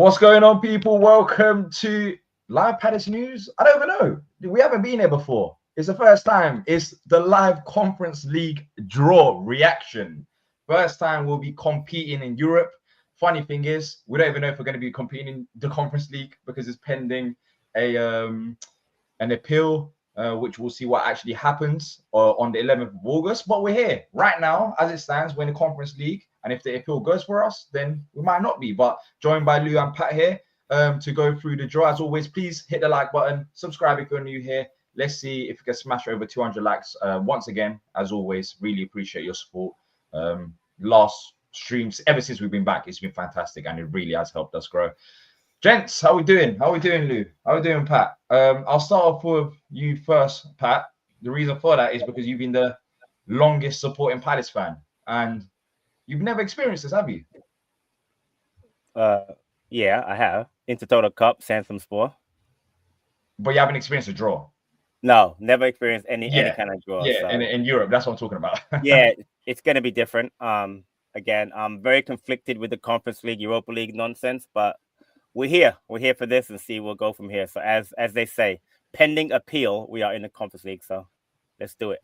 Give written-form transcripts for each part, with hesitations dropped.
What's going on, people? Welcome to Live Palace News. I don't even know. We haven't been here before. It's the first time. It's the live Conference League draw reaction. First time we'll be competing in Europe. Funny thing is, we don't even know if we're going to be competing in the Conference League because it's pending an appeal, which we'll see what actually happens on the 11th of August. But we're here right now, as it stands. We're in the Conference League. And if the appeal goes for us, then we might not be. But joined by Lou and Pat here to go through the draw. As always, please hit the like button. Subscribe if you're new here. Let's see if we can smash over 200 likes. Once again, as always, really appreciate your support. Last streams, ever since we've been back, it's been fantastic. And it really has helped us grow. Gents, how we doing? How we doing, Lou? How we doing, Pat? I'll start off with you first, Pat. The reason for that is because you've been the longest supporting Palace fan. And you've never experienced this, have you? Yeah, I have. Intertotal Cup, Samsung. But you haven't experienced a draw? No, never experienced any kind of draw. Yeah, so. in Europe, that's what I'm talking about. Yeah, it's going to be different. Again, I'm very conflicted with the Conference League, Europa League nonsense, but we're here. We're here for this and see we'll go from here. So as they say, pending appeal, we are in the Conference League. So let's do it.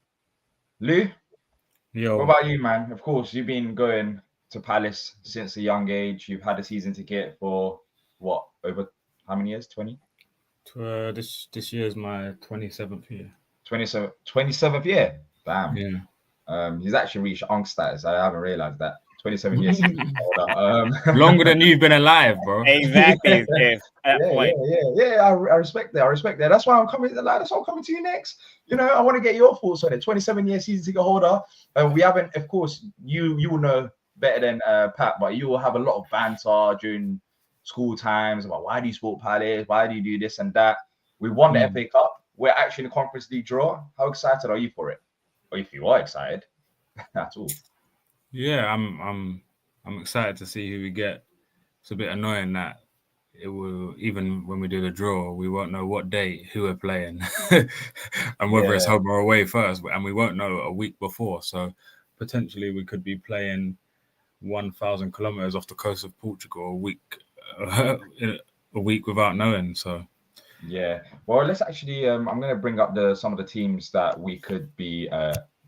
Lou? Yo. What about you, man? Of course, you've been going to Palace since a young age. You've had a season ticket for what, over how many years? 20? This year is my 27th year. 27th year? Damn. Yeah. He's actually reached Unk status. I haven't realized that. 27 years. Longer than you've been alive, bro. Exactly. Yeah. I respect that. I respect that. That's why I'm coming. That's why I'm coming to you next. You know, I want to get your thoughts on it. 27-year season ticket holder. We haven't, of course, you will know better than Pat, but you will have a lot of banter during school times about why do you support Palace? Why do you do this and that? We won the FA Cup. We're actually in the Conference League draw. How excited are you for it? Or if you are excited, that's all. Yeah, I'm excited to see who we get. It's a bit annoying that it will, even when we do the draw, we won't know what date, who we're playing, and whether it's home or away first, and we won't know a week before. So potentially we could be playing 1,000 kilometers off the coast of Portugal a week without knowing. So yeah, well, let's actually. I'm going to bring up some of the teams that we could be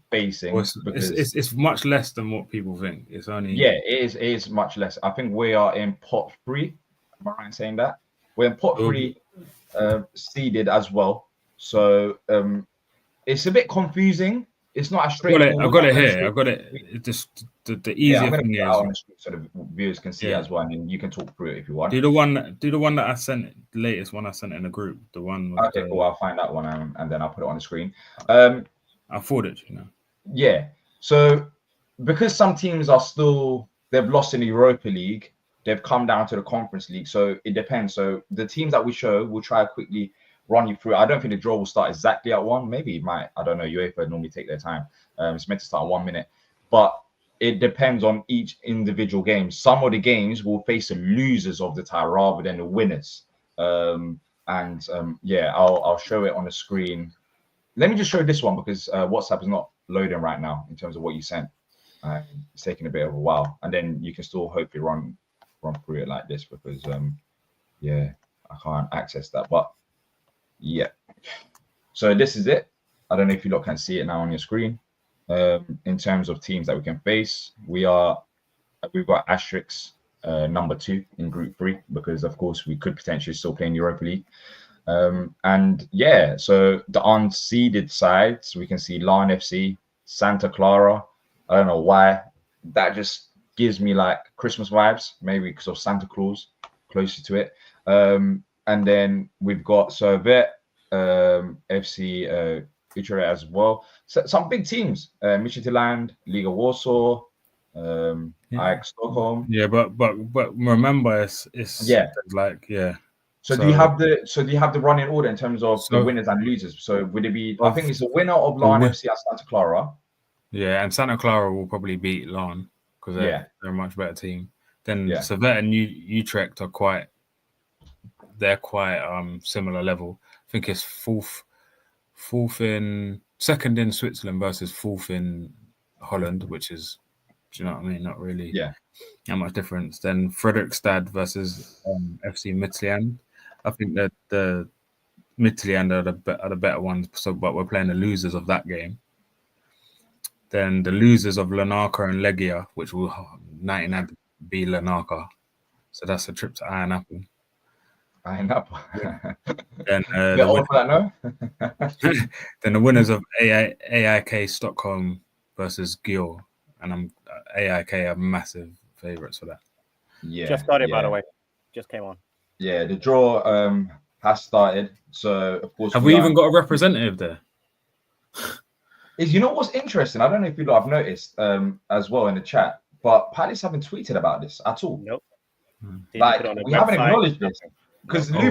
facing. Well, it's much less than what people think. It's only it is much less. I think we are in pot 3. Am I right in saying that? We're in pot 3, seeded as well. So it's a bit confusing. It's not as straight. I've got it here. I've got it. It's just the easier thing is on the screen so the viewers can see as well, and then you can talk through it if you want. Do the one that I sent, the latest one I sent in the group. The one. Okay, cool. I'll find that one and then I'll put it on the screen. I'll forward it, you know. Yeah. So because some teams they've lost in the Europa League, they've come down to the Conference League. So it depends. So the teams that we show, we'll try to quickly run you through. I don't think the draw will start exactly at 1. Maybe it might. I don't know. UEFA normally take their time. It's meant to start at 1 minute, but it depends on each individual game. Some of the games will face the losers of the tie rather than the winners. I'll show it on the screen. Let me just show this one because WhatsApp is not loading right now in terms of what you sent. It's taking a bit of a while, and then you can still hopefully run through it like this because I can't access that. But yeah, so this is it. I don't know if you lot can see it now on your screen. In terms of teams that we can face, we've got Asterix number 2 in Group 3 because of course we could potentially still play in Europa League. So the unseeded sides, we can see Larn FC, Santa Clara. I don't know why. That just gives me like Christmas vibes, maybe because of Santa Claus closer to it. And then we've got Servette, FC Utrecht as well. So some big teams, Midtjylland, Liga Warsaw, Ajax Stockholm. Yeah, but remember, it's like So do you have the running order in terms of the winners and losers? So would it be? I think it's the winner of Larn FC at Santa Clara. Yeah, and Santa Clara will probably beat Larn because they're a much better team. Then Servette and Utrecht are quite similar level. I think it's second in Switzerland versus 4th in Holland, which is Do you know what I mean? Not really. Yeah. That much difference. Then Fredrikstad versus FC Midtjylland. I think that the Midtjylland are the better ones. So, but we're playing the losers of that game. Then the losers of Larnaca and Legia, which will 99 be Larnaca. So that's a trip to Iron Apple. Iron Apple. Then They're all for that, no? then the winners of AIK Stockholm versus Györ, and AIK are massive favourites for that. Yeah. Just started, by the way. Just came on. Yeah, the draw has started. So of course, have we even got a representative there? You know what's interesting? I don't know if you lot have noticed as well in the chat, but Palace haven't tweeted about this at all. Nope. Like we haven't acknowledged this because I've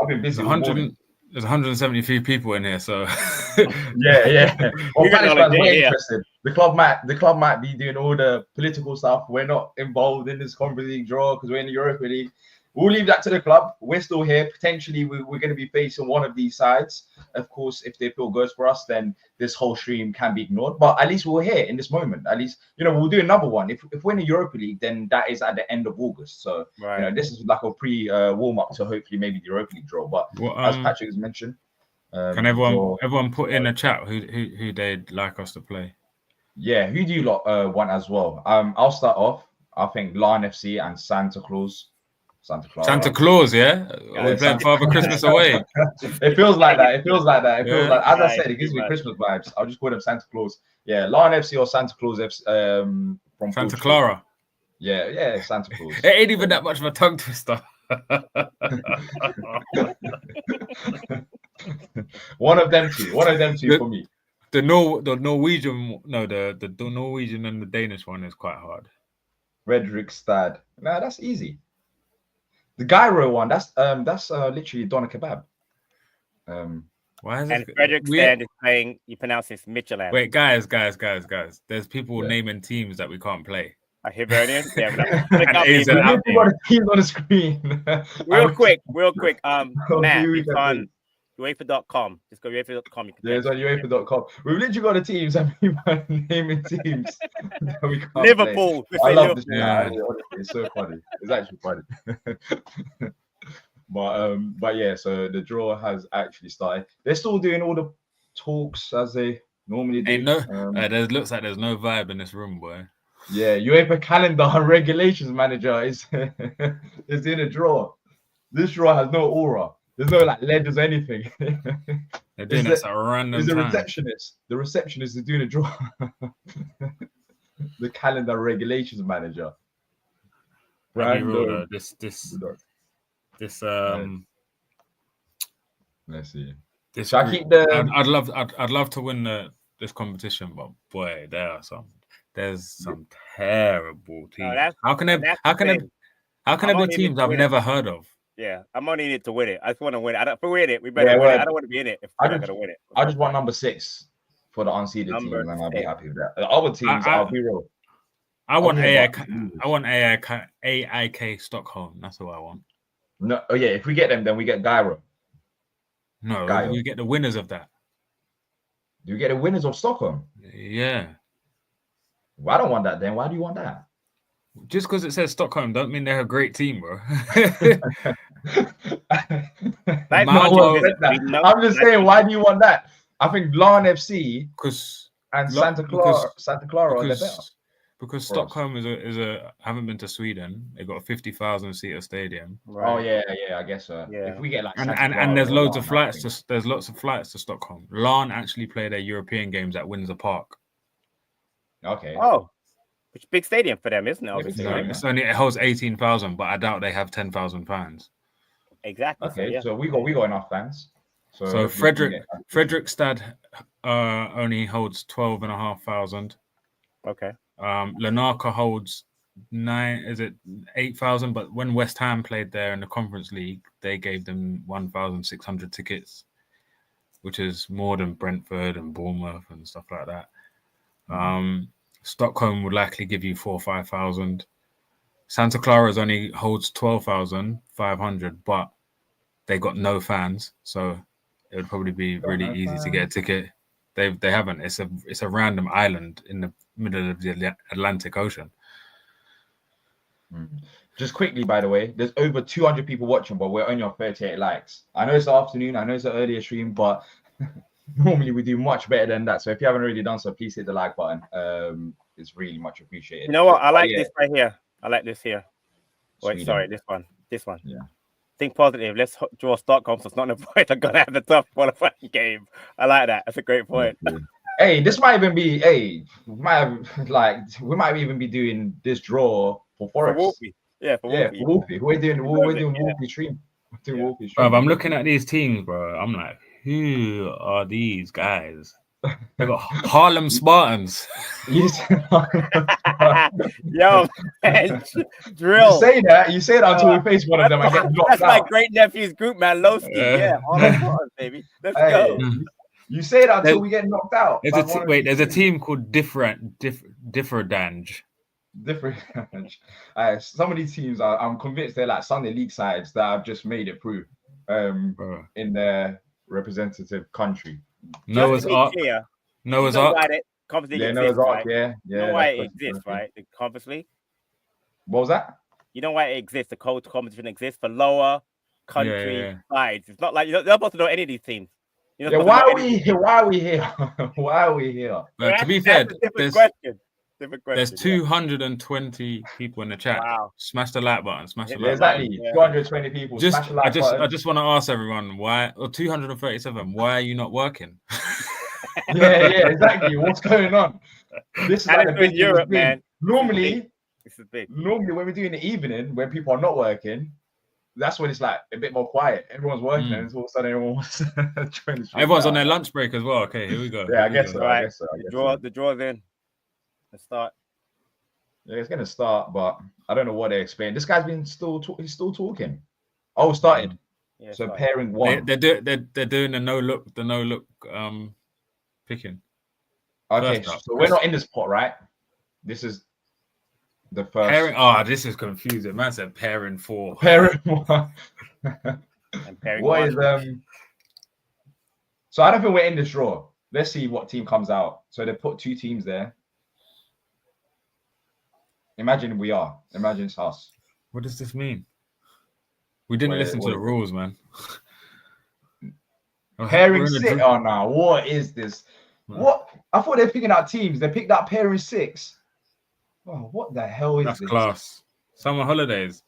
been busy. There's 173 people in here, so yeah. Well, Palace fans were interested. The club might be doing all the political stuff. We're not involved in this Conference League draw because we're in the Europa League. We'll leave that to the club. We're still here. Potentially, we're going to be facing one of these sides. Of course, if they feel goes for us, then this whole stream can be ignored. But at least we're here in this moment. At least, we'll do another one. If we're in the Europa League, then that is at the end of August. So, this is like a pre-warm-up to hopefully maybe the Europa League draw. But as Patrick has mentioned, can everyone put in a chat who they'd like us to play? Yeah, who do you lot want as well? I'll start off. I think Larn FC and Santa Claus. Santa Claus, yeah? We're playing Father Christmas away. It feels like that. As I said, it gives me Christmas vibes. I'll just call them Santa Claus. Yeah, Larn FC or Santa Claus FC from Santa Clara. Yeah, Santa Claus. It ain't even that much of a tongue twister. One of them two for me. The Norwegian and the Danish one is quite hard. Fredrikstad. Nah, that's easy. The Gyro one, that's literally doner kebab. Why is and Fredrikstad is playing? You pronounce this Midtjylland. Wait, guys. There's people naming teams that we can't play. Hibernian. Yeah, teams on the screen. real quick. Matt, it's on UEFA.com. Just go UEFA.com. It's on UEFA.com. We've literally got the teams and people are naming teams that we can't Liverpool. Play. I love this. Yeah. It's so funny. It's actually funny. But yeah, so the draw has actually started. They're still doing all the talks as they normally do. Looks like there's no vibe in this room, boy. Yeah, UEFA calendar and regulations manager is in a draw. This draw has no aura. There's no ledgers or anything. They're doing this at a random time. Receptionist. The receptionist is doing a draw. The calendar regulations manager. This let's see. This Shall I keep the? I'd love to win this competition, but boy, there's some terrible teams. How can there be teams I've never heard of? Yeah, I'm only in it to win it. I just want to win it. If we win it, we better win it. I don't want to be in it if we're not going to win it. I just want number 6 for the unseeded teams, and I'll be happy with that. The other teams, I'll be real. I want AIK Stockholm. That's what I want. No, if we get them, then we get Gyro. No, we get the winners of that. Do you get the winners of Stockholm? Yeah. Well, I don't want that then. Why do you want that? Just because it says Stockholm don't mean they're a great team, bro. I'm just saying, why do you want that? I think Larn FC and Santa Clara are the better. Because Stockholm is a haven't been to Sweden. They've got a 50,000 seater stadium. Right. Oh yeah, I guess so. Yeah. If we get and there's loads of flights there's lots of flights to Stockholm. Larn actually play their European games at Windsor Park. Okay. Oh, it's a big stadium for them, isn't it? Obviously, it holds 18,000, but I doubt they have 10,000 fans. Exactly. Okay, so we got enough fans. So Fredrikstad only holds 12,500. Okay. Larnaca holds 8,000, but when West Ham played there in the Conference League, they gave them 1,600 tickets, which is more than Brentford and Bournemouth and stuff like that. Stockholm would likely give you 4,000 or 5,000. Santa Clara only holds 12,500, but they got no fans, so it would probably be really easy to get a ticket. They haven't. It's a random island in the middle of the Atlantic Ocean. Just quickly, by the way, there's over 200 people watching, but we're only on 38 likes. I know it's the afternoon. I know it's an earlier stream, but normally we do much better than that. So if you haven't already done so, please hit the like button. It's really much appreciated. You know what? I like this right here. I like this here. Wait, Sweden. sorry, this one. This one. Yeah. Think positive. Let's draw Stockholm, so it's not a point. I'm gonna have a tough qualifying game. I like that. That's a great point. Hey, this might even be. Hey, we might even be doing this draw for Forest. For Wolfie. Yeah, for Wolfie. For Wolfie. We're doing Wolfie stream. We're doing Wolfie stream. Bro, I'm looking at these teams, bro. I'm like, who are these guys? They got Harlem Spartans. You Yo, man, drill. You say that until we face one of them and get knocked That's out. my great nephew's group, man. Lowski. Yeah, Harlem Spartans, baby. Let's go. You say that until we get knocked out. There's a team called Differdange. Some of these teams, I'm convinced they're like Sunday League sides that have just made it through in their representative country. Noah's Ark. Noah's Ark. Conference League Yeah, exists, Noah's Ark. right? Yeah. You know why it exists, right? The Conference League. What was that? You know why it exists? The cold competition exists for lower country sides. It's not like you're not supposed to know any of these teams. Why are we here? Why are we here? To be fair, different there's 220 people in the chat. Wow. Smash the like button. Smash the like button. Exactly. 220 people. I just want to ask everyone why, or 237. Why are you not working? yeah, exactly. What's going on? This is like in Europe, man. Normally, this is big. Normally, when we do in the evening, when people are not working, that's when it's like a bit more quiet. Everyone's working, and all of a sudden everyone's everyone's on their lunch break as well. Okay, here we go. Yeah, I guess so. Right. The draw's in. Let's start. Yeah, it's gonna start, but I don't know what they explain. This guy's been he's still talking. Oh, started. Yeah, so pairing one. They're doing the no look picking. Okay, so we're not in this pot, right? This is the first pairing. Oh, this is confusing. Man said pairing 4. Pairing 1. And pairing what 1. is So I don't think we're in this draw. Let's see what team comes out. So they put 2 teams there. Imagine we are. Imagine it's us. What does this mean? We didn't listen to the rules, man. Pairing 6. Oh no! What is this? What? I thought they're picking out teams. They picked out pairing 6. Oh, what the hell is this? That's class. Summer holidays.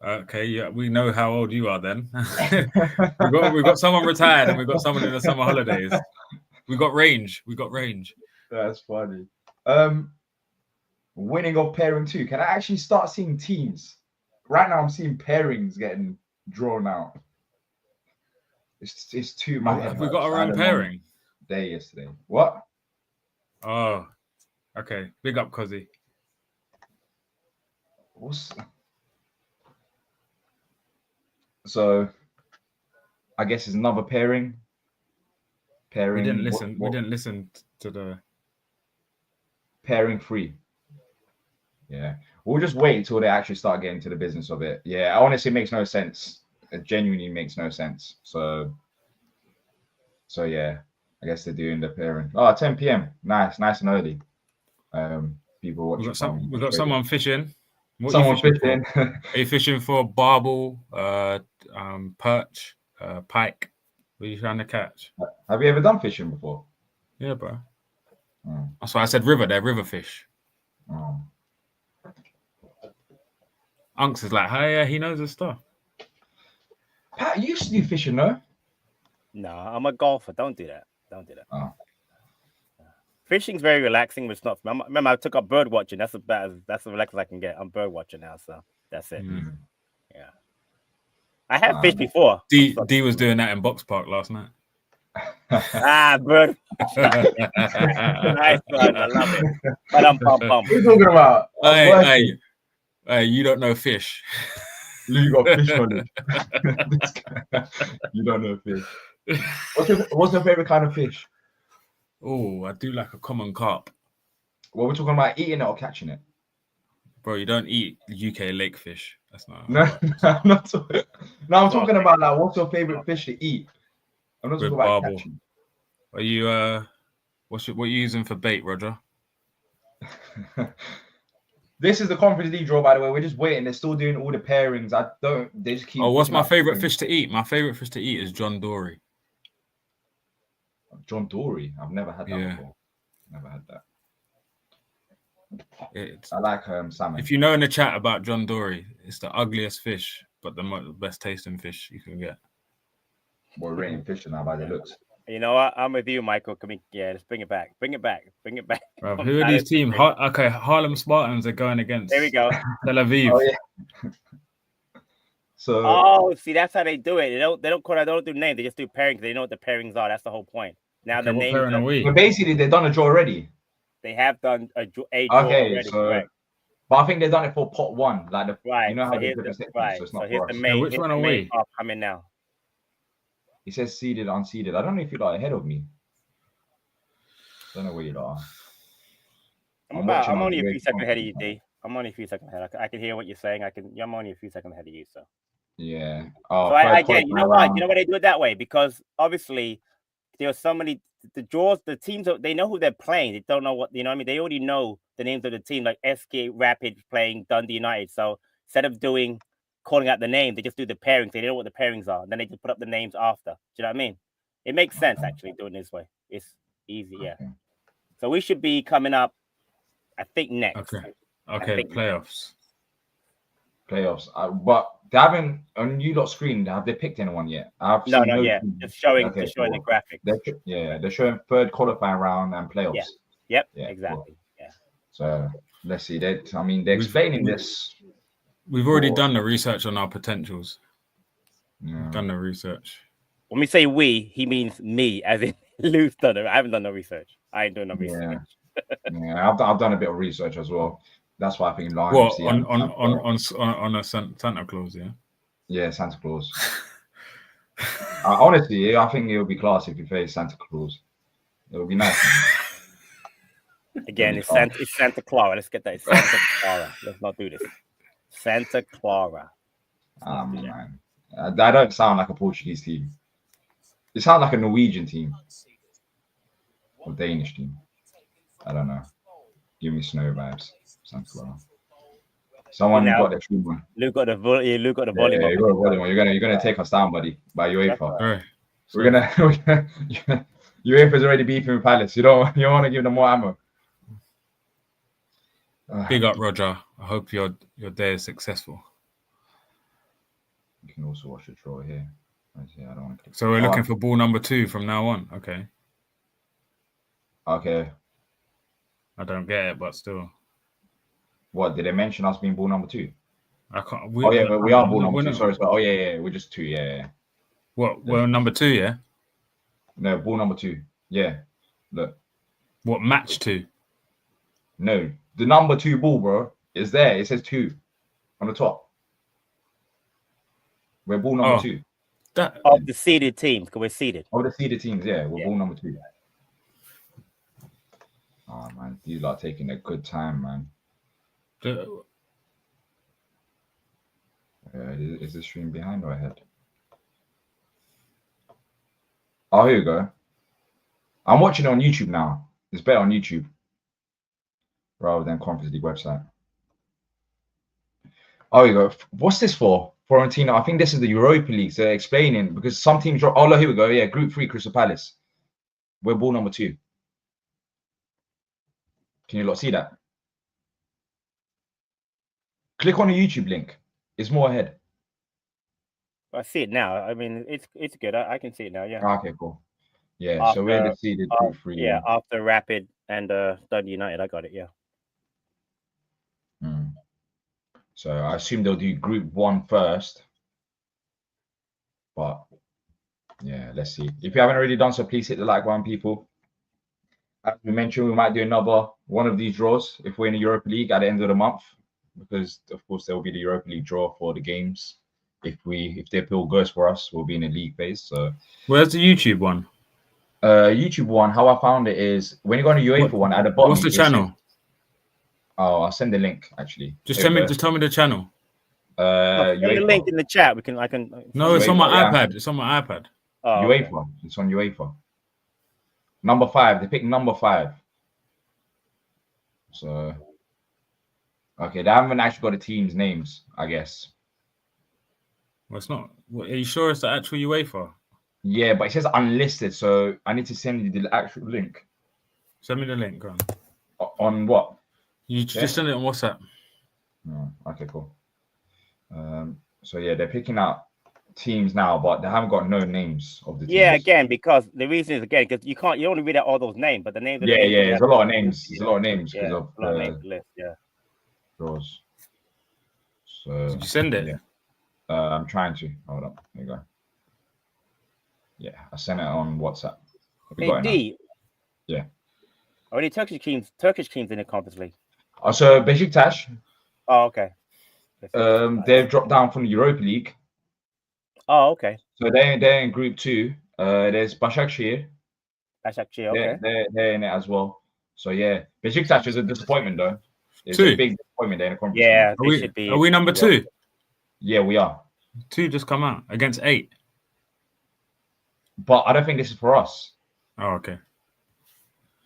Okay, yeah, we know how old you are then. we got someone retired and we got someone in the summer holidays. We got range. That's funny. Winning of pairing 2. Can I actually start seeing teams? Right now, I'm seeing pairings getting drawn out. It's too much. Have we got our own pairing? Day yesterday. What? Oh, okay. Big up, Cozzy. So, I guess it's another pairing. Pairing. We didn't listen. We didn't listen to the pairing 3. Yeah, we'll just wait until they actually start getting to the business of it. Yeah, honestly, it makes no sense. It genuinely makes no sense. So yeah, I guess they're doing the pairing. Oh, 10 p.m. Nice and early. People watching. We've got someone fishing. Someone fishing. Are you fishing for barbel, perch, pike? What are you trying to catch? Have you ever done fishing before? Yeah, bro. That's why I said river. They're river fish. Oh. Unks is like, hey, yeah, he knows his stuff. Pat, you used to do fishing, no? No, I'm a golfer. Don't do that. Oh. Fishing's very relaxing, but it's not. Remember, I took up bird watching. That's as relaxed as I can get. I'm bird watching now, so that's it. Yeah. I have fished before. D was doing that in Box Park last night. Bird. Nice one. I love it. But What are you talking about? Hey, you don't know fish. You got fish on it. You don't know fish. What's your favorite kind of fish? Oh, I do like a common carp. Well, we're talking about eating it or catching it. Bro, you don't eat UK lake fish. That's not. No, I'm not talking. No, I'm talking about like what's your favorite fish to eat. I'm not talking about catching. Are you What are you using for bait, Roger? This is the Conference League draw, by the way. We're just waiting. They're still doing all the pairings. They just keep. Oh, what's putting my out favorite pairings. fish to eat? My favorite fish to eat is John Dory. John Dory. I've never had that Yeah. before. Never had that. It's, I like salmon. if you know in the chat about John Dory, it's the ugliest fish, but the best tasting fish you can get. We're rating fish now by the looks. You know what? I'm with you, Michael. Let's bring it back. Bring it back. Bro, who are these teams? Okay, Harlem Spartans are going against There we go. Tel Aviv. Oh, yeah. So Oh, see, that's how they do it. They don't do names. They just do pairings. They know what the pairings are. That's the whole point. Now the what names. pairing are we? but basically, they've done a draw already. They have done a draw Okay, already. so Correct. but I think they've done it for pot one, like the Right. you know how So they here's do the, the sections, right. so it's So not here's for the us. main. which here's one the are main we? part coming now. He says seeded, unseeded. I don't know if you're like ahead of me. Don't know where you are. I'm only a few seconds ahead of you, D. I'm only a few seconds ahead. I can hear what you're saying. I'm only a few seconds ahead of you. So. Yeah. So I get it. You know why? You know why they do it that way? Because obviously there are so many the draws. The teams they know who they're playing. They don't know what you know. What I mean, they already know the names of the team, like SK Rapid playing Dundee United. So instead of calling out the name, they just do the pairings. They know what the pairings are. And then they just put up the names after. Do you know what I mean? It makes sense actually doing it this way. It's easy, yeah. Okay. So we should be coming up, I think next. Okay, playoffs. But they haven't on you lot screen. Have they picked anyone yet? No, not yet. Just showing the graphic. They're showing third qualifying round and playoffs. Yeah. Yep. Yeah, exactly. cool. Yeah. So let's see. They're explaining this. We've already done the research on our potentials. Yeah. We've done the research. When we say we, he means me, as in Lou's done it. I haven't done no research. I ain't doing no research. Yeah, I've done a bit of research as well. That's why I think Lion What FC on a Santa Claus, yeah? Yeah, Santa Claus. Honestly, I think it would be class if you face Santa Claus. It would be nice. Again, it's Santa Clara. Let's get that. It's Santa Clara. Let's not do this. Santa Clara. Man. That don't sound like a Portuguese team. It sounds like a Norwegian team. Or Danish team. I don't know. Give me snow vibes. Santa Clara. Someone got the true one. Luke got the volume. Yeah, you got the volume. You're gonna take us down, buddy, by UEFA. Right. We're gonna UEFA's already beefing with Palace. You want to give them more ammo. Big up, Roger. I hope your day is successful. You can also watch the draw here. I don't want to. So we're looking for ball number 2 from now on. Okay. I don't get it, but still. What did they mention us being ball number 2? I can't. But we are ball number 2. Sorry. Oh yeah. We're just 2. Yeah. What? We're number 2, yeah. No, ball number 2. Yeah. Look. What, match 2? No, the number 2 ball, bro, is there. It says 2 on the top. We're ball number 2. Of the seeded teams, because we're seeded. Of the seeded teams, yeah. We're ball number 2. Oh, man. These are taking a good time, man. Is the stream behind or ahead? Oh, here you go. I'm watching it on YouTube now. It's better on YouTube rather than Conference League website. Oh, here you go. What's this for? Fiorentina. I think this is the Europa League. They're explaining because some teams drop. Oh, look, here we go. Yeah, Group 3, Crystal Palace. We're ball number 2. Can you lot see that? Click on the YouTube link. It's more ahead. I see it now. I mean, it's good. I can see it now. Yeah. Okay, cool. Yeah, so we're the seeded Group 3. Yeah, after Rapid and Dundee United, I got it. Yeah. So I assume they'll do Group 1 first. But yeah, let's see. If you haven't already done so, please hit the like button, people. As we mentioned, we might do another one of these draws if we're in the Europa League at the end of the month, because of course there will be the Europa League draw for the games. If the appeal goes for us, we'll be in a league phase. So where's the YouTube one? YouTube one. How I found it is when you go on the UEFA one at the bottom. What's the channel? Oh, I'll send the link actually. Just tell me the channel. Send the link in the chat. I can. No, it's on my iPad. It's on my iPad. UEFA. It's on UEFA. Number 5. They picked number 5. So, okay, they haven't actually got the team's names, I guess. Well, it's not. Are you sure it's the actual UEFA? Yeah, but it says unlisted, so I need to send you the actual link. Send me the link. Go on. On what? You just send it on WhatsApp. Oh, okay, cool. So yeah, they're picking out teams now, but they haven't got no names of the teams. Yeah, again, because the reason is again because you only read out all those names, but the names. Yeah, there's a lot of names. There's a lot of names because of a lot of names list. Yeah. Draws. So did you send it? Yeah. I'm trying to. Hold on. There you go. Yeah, I sent it on WhatsApp. Hey, D. Yeah. Are any Turkish teams in the Conference League? So Beşiktaş. Oh, okay. They've dropped down from the Europa League. Oh, okay. So they're in Group 2. There's Başakşehir. Başakşehir, okay. They're in it as well. So yeah, Beşiktaş is a disappointment though. It's 2. a big disappointment there in the Conference League. Yeah, they should be. Are we number 2? Yeah, we are. 2 just come out against 8. But I don't think this is for us. Oh, okay.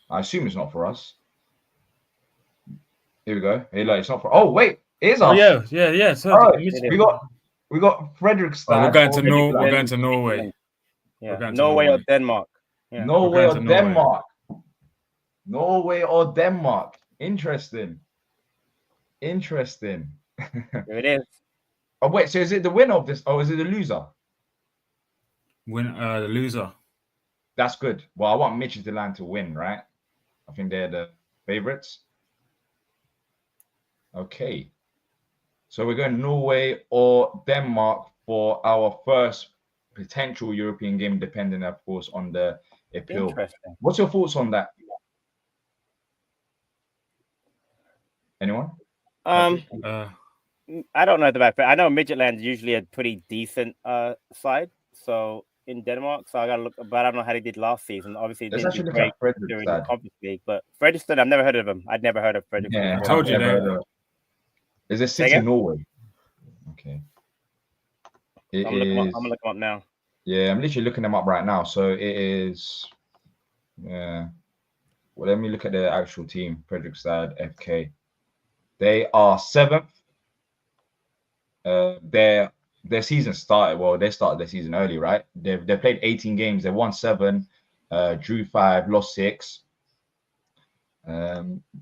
I assume it's not for us. Here we go. Hey, like, it's not for. Oh wait, it is us. Oh, yeah. So we got Fredrikstad. Oh, we're going to We're going to Norway. Yeah. Norway or Denmark. Yeah. Norway or Denmark. Norway or Denmark. Interesting. Here it is. Oh wait, so is it the winner of this? Oh, is it the loser? The loser. That's good. Well, I want Midtjylland to win, right? I think they're the favorites. Okay. So we're going Norway or Denmark for our first potential European game, depending, of course, on the appeal. Interesting. What's your thoughts on that? Anyone? I don't know about that. I know Midtjylland is usually a pretty decent side. So in Denmark, so I gotta look, but I don't know how they did last season. Obviously, they didn't do great during the Conference League. But Fredrikstad, I've never heard of them. I'd never heard of Fredrikstad. Yeah, I told you that. Is it City Norway? Okay. I'm gonna look them up now. Yeah, I'm literally looking them up right now. So it is. Yeah. Well, let me look at the actual team. Fredrikstad FK. They are 7th. Their season started. Well, they started their season early, right? They played 18 games. They won 7, drew 5, lost 6.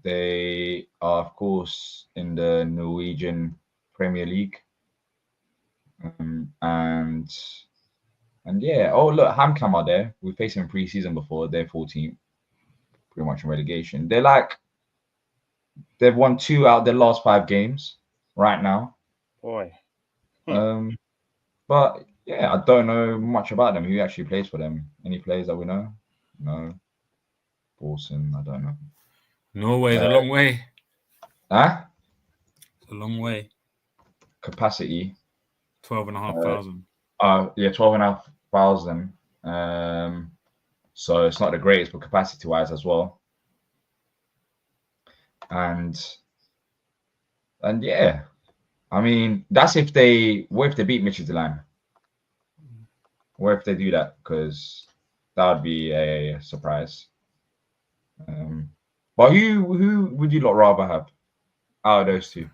They are, of course, in the Norwegian Premier League. And yeah. Oh, look, HamKam are there. We faced them pre-season before. They're 14th, pretty much in relegation. They've won 2 out of their last 5 games right now. Boy. But yeah, I don't know much about them. Who actually plays for them? Any players that we know? No. Borsen, I don't know. Norway, a long way. Huh? It's a long way. Capacity. 12,500. Yeah, 12,500. So it's not the greatest, but capacity-wise as well. And yeah. I mean, that's what if they beat Midtjylland? What if they do that? Because that would be a surprise. But who would you lot rather have out of those 2?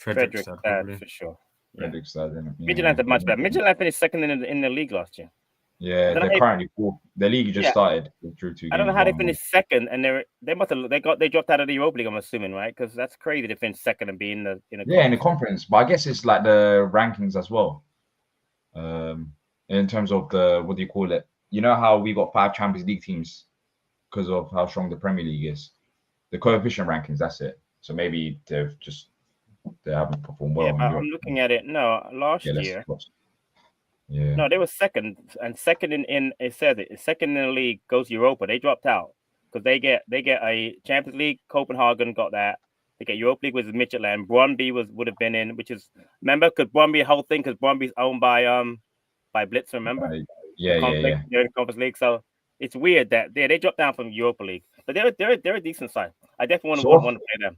Fredrikstad for sure. Fredrikstad. Midtjylland are much better. Midtjylland finished 2nd in the league last year. Yeah, they're currently 4th. The league just started. Drew 2 games. I don't know how they finished 2nd, and they dropped out of the Europa League. I'm assuming, right? Because that's crazy to finish 2nd and be in the conference. But I guess it's like the rankings as well. In terms of the what do you call it? You know how we got 5 Champions League teams because of how strong the Premier League is. The coefficient rankings. That's it. So maybe they haven't performed well. Yeah, but I'm looking at it. No, last year. Yeah. No, they were 2nd, and 2nd in it says it. 2nd in the league goes Europa. They dropped out because they get a Champions League. Copenhagen got that. They get Europa League with Midtjylland. Brøndby would have been in, which is remember because Brøndby whole thing because Brøndby's owned by Blitz. Remember? Yeah. They're in the Conference League, so it's weird that they dropped down from Europa League, but they're a decent side. I definitely want to play them.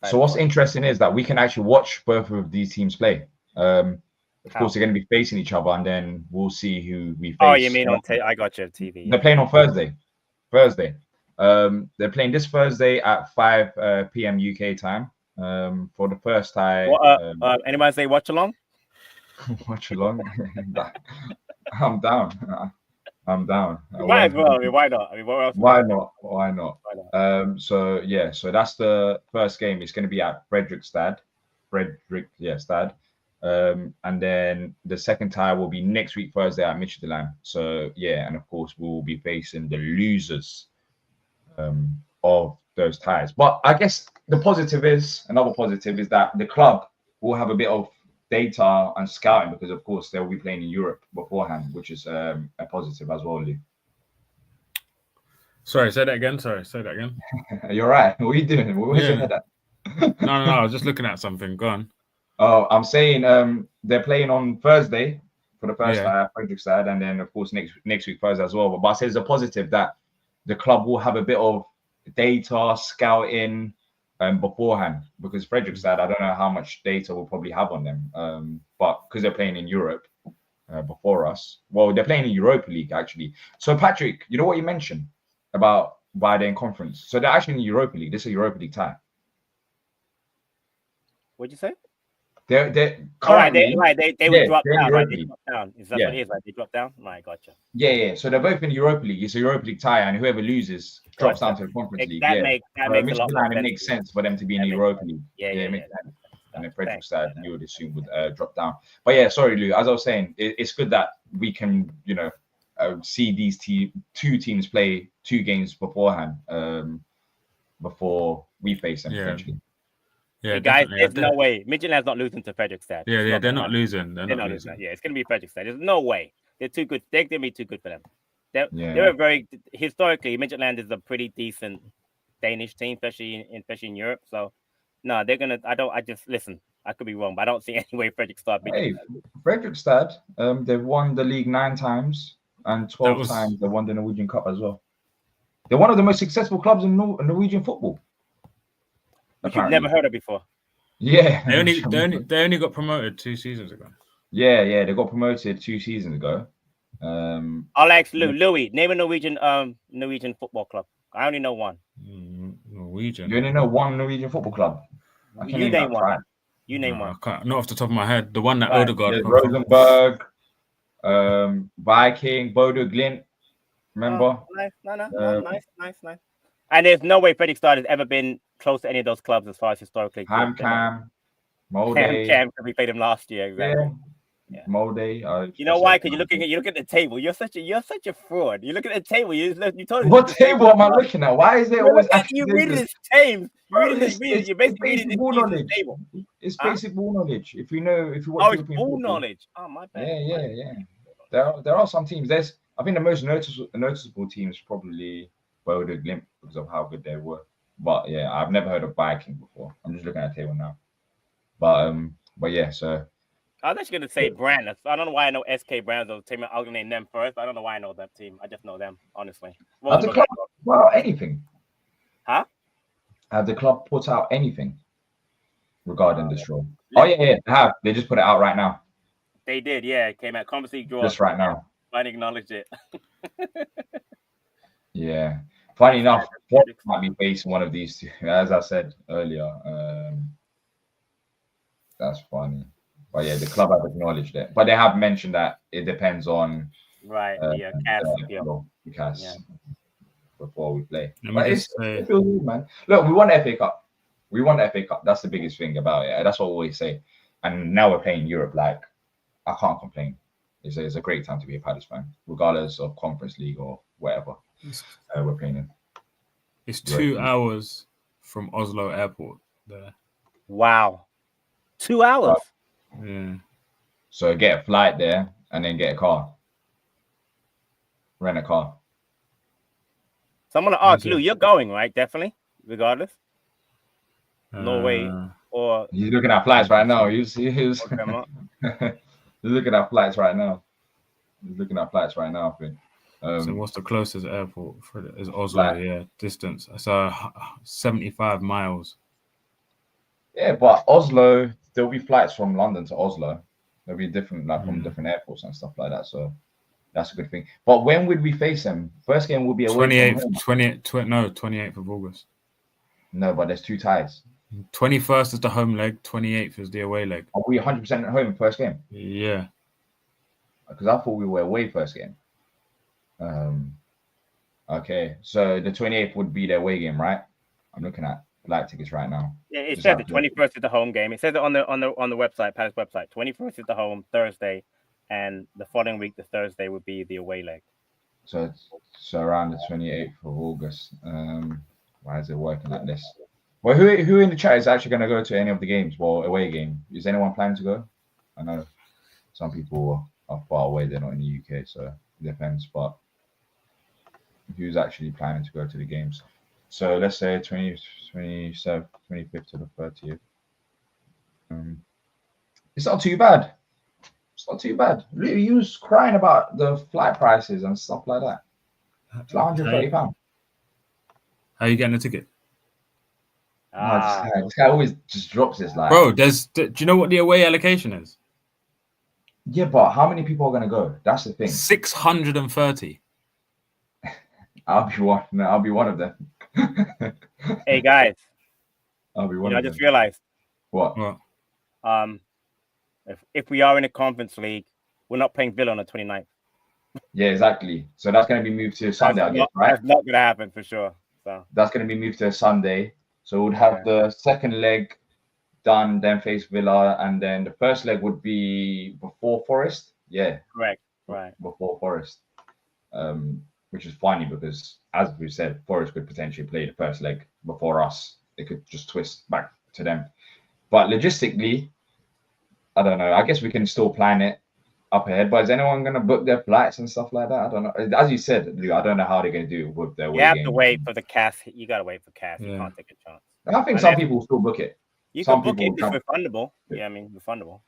So what's interesting is that we can actually watch both of these teams play. Of course, they're going to be facing each other, and then we'll see who we face. Oh, you mean on I got you TV. They're playing on Thursday. Thursday. They're playing this Thursday at 5 p.m. UK time. For the first tie. Anybody say watch along? Watch along. I'm down. I'm down. Might as well. I mean, why not? I mean, what else? Why not? Why not? Why not? So that's the first game. It's going to be at Fredrikstad. Stad. And then the second tie will be next week Thursday at Midtjylland. So and of course we'll be facing the losers of those ties. But I guess another positive is that the club will have a bit of data and scouting because of course they'll be playing in Europe beforehand, which is a positive as well, Lou. Sorry, say that again. Say that again. You're right. What are you doing? What was your head at? No. I was just looking at something. Go on. Oh, I'm saying they're playing on Thursday for the first time at Fredrikstad, and then of course next week Thursday as well. But I say it's a positive that the club will have a bit of data scouting beforehand because Fredrikstad, I don't know how much data we'll probably have on them, but because they're playing in Europe before us. Well, they're playing in Europa League actually. So Patrick, you know what you mentioned about why they're in conference? So they're actually in Europa League. This is a Europa League tie. What'd you say? They're currently they would drop down. Right? They drop down. Is that what it is? Like they drop down? Right, gotcha. Yeah. So they're both in the Europa League. It's a Europa League tie, and whoever loses drops down to the Conference League. That makes a lot more sense. It makes sense for them to be in the Europa League. It makes sense. And then Fredrikstad, you would assume would drop down. But sorry, Lou. As I was saying, it's good that we can, see these two teams play 2 games beforehand, before we face them potentially. Yeah, guys, there's no way. Midtjylland's not losing to Fredrikstad. Yeah, they're not losing. They're not losing. Yeah, it's going to be Fredrikstad. There's no way. They're too good. They're going to be too good for them. They're a very, historically, Midtjylland is a pretty decent Danish team, especially in Europe. So, no, they're going to, listen, I could be wrong, but I don't see any way Fredrikstad beating them. Fredrikstad, they've won the league 9 times and 12 times they won the Norwegian Cup as well. They're one of the most successful clubs in Norwegian football. Which you've never heard of before. Yeah. They only got promoted 2 seasons ago. Yeah, they got promoted 2 seasons ago. I'll ask Louis, name a Norwegian football club. I only know one. Norwegian. You only know one Norwegian football club? You name one. You name one. Not off the top of my head. The one that Odegaard. Rosenborg, Viking, Bodø Glimt. Remember? Nice. And there's no way Fredrikstad has ever been close to any of those clubs as far as historically. HamKam, Molde. HamKam, we played them last year. Exactly. Yeah. Molde. You know why? Because you look at the table. You're such a fraud. You look at the table. You totally. What table am I looking at? Why is there always? You read this table. You're basically reading this table. It's basic ball knowledge. If you watch. Oh, it's ball knowledge. Oh, my bad. Yeah. There are some teams. I think the most noticeable teams probably Bodø Glimt because of how good they were. But I've never heard of Viking before. I'm just looking at the table now. But so I was actually gonna say Brand. I don't know why I know SK Brand. I was gonna name them first. I don't know why I know that team. I just know them, honestly. Have the club put out anything? Huh? Have the club put out anything regarding this draw? Oh yeah, they have. They just put it out right now. They did, yeah. It came out Conference League draw. Just right now. I acknowledged it. Yeah. Funny enough, what might be facing one of these two, as I said earlier. That's funny. But the club have acknowledged it. But they have mentioned that it depends on CAS before we play. But it feels good, man. Look, we won the FA Cup. That's the biggest thing about it. That's what we always say. And now we're playing Europe. Like, I can't complain. It's a great time to be a Palace fan, regardless of Conference League or whatever we're playing in. It's 2 hours from Oslo Airport there. Wow. 2 hours? Yeah. So get a flight there and then get a car. Rent a car. So I'm going to ask Lou, you're going, right? Definitely, regardless? Norway or... He's looking at flights right now. He's looking at flights right now. I think. So what's the closest airport for it? Is Oslo? Distance. So 75 miles. Yeah, but Oslo, there'll be flights from London to Oslo. There'll be different, from different airports and stuff like that. So That's a good thing. But when would we face them? First game will be away from home. 28th of August. No, but there's 2 ties. 21st is the home leg, 28th is the away leg. Are we 100% at home first game? Yeah. Because I thought we were away first game. Okay, so the 28th would be the away game, right? I'm looking at flight tickets right now. Yeah, it says the 21st is the home game. It says it on the website, Palace website. 21st is the home Thursday, and the following week, the Thursday, would be the away leg. So around the 28th of August. Why is it working like this? Well, who in the chat is actually going to go to any of the games? Well, away game. Is anyone planning to go? I know some people are far away. They're not in the UK, so it depends. But who's actually planning to go to the games? So let's say 27th, 25th to the 30th. It's not too bad. It's not too bad. You was crying about the flight prices and stuff like that. It's like £130. How are you getting a ticket? This guy always just drops his like. Bro, do you know what the away allocation is? Yeah, but how many people are going to go? That's the thing. 630. I'll be one of them. Hey guys, I'll be one of I them. just realized. What? If we are in a conference league, we're not playing Villa on the 29th. Yeah, exactly. So that's going to be moved to Sunday, I guess, right? That's not going to happen for sure. So that's going to be moved to a Sunday. So we'd have the second leg done, then face Villa, and then the first leg would be before Forest. Yeah, correct. Right. Before Forest. Which is funny because, as we said, Forest could potentially play the first leg before us. They could just twist back to them. But logistically, I don't know. I guess we can still plan it up ahead. But is anyone going to book their flights and stuff like that? I don't know. As you said, Lou, I don't know how they're going to do it with their You have to wait for the cast. You got to wait for cast. You can't take a chance. I think some people will still book it. You can book it. It's refundable. Yeah, I mean, refundable.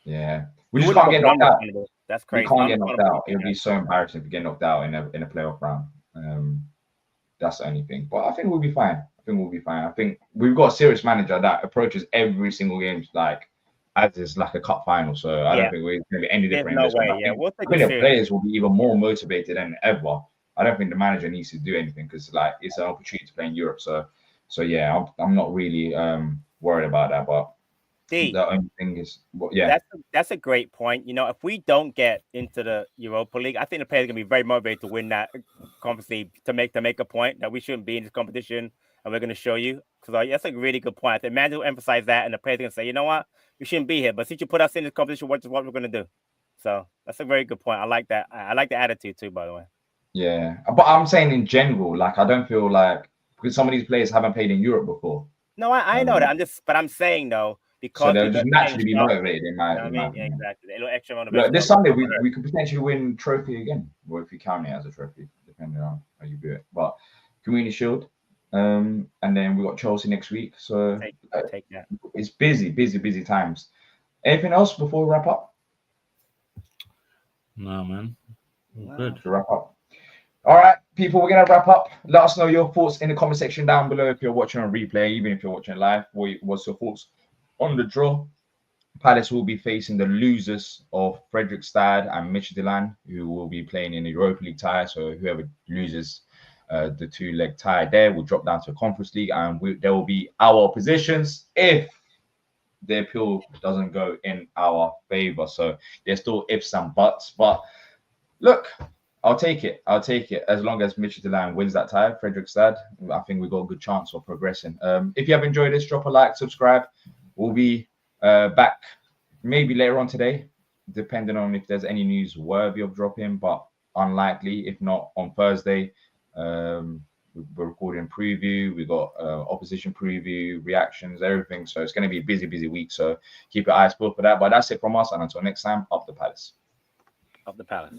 Yeah. We just can't get knocked out. That's crazy. We can't get knocked out. It would be so embarrassing to get knocked out in a playoff round. That's the only thing. But I think we'll be fine. I think we've got a serious manager that approaches every single game like as is like a cup final. So I don't think we're going to be any different. There's no way. I think the players will be even more motivated than ever. I don't think the manager needs to do anything because like it's an opportunity to play in Europe. So yeah, I'm not really worried about that. But the only thing is, that's a great point. If we don't get into the Europa League, I think the players are gonna be very motivated to win that conference league to make a point that we shouldn't be in this competition, and we're gonna show you. Because that's a really good point. The manager will emphasize that, and the players are gonna say, you know what, we shouldn't be here, but since you put us in this competition, what we're gonna do. So that's a very good point. I like that. I like the attitude too, by the way. Yeah, but I'm saying in general, like I don't feel like because some of these players haven't played in Europe before. No, I know that. I'm saying though. Because so they'll just naturally be motivated in my opinion. Exactly. A little extra motivation. Look, this Sunday we could potentially win trophy again, or if you count it as a trophy, depending on how you do it. But Community Shield, and then we got Chelsea next week. So take that. It's busy times. Anything else before we wrap up? No, man. Good to wrap up. All right, people, we're gonna wrap up. Let us know your thoughts in the comment section down below if you're watching on replay, even if you're watching live. What's your thoughts on the draw? Palace will be facing the losers of Fredrikstad and Midtjylland, who will be playing in the Europa League tie. So whoever loses the 2-leg tie there will drop down to a Conference League, and there will be our positions if the appeal doesn't go in our favor. So there's still ifs and buts, but look, I'll take it as long as Midtjylland wins that tie. Fredrikstad, I think we've got a good chance of progressing. If you have enjoyed this, drop a like, subscribe. We'll be back maybe later on today, depending on if there's any news worthy of dropping, but unlikely. If not, on Thursday, we're recording preview. We got opposition preview, reactions, everything. So it's going to be a busy week. So keep your eyes peeled for that. But that's it from us. And until next time, up the Palace. Up the Palace.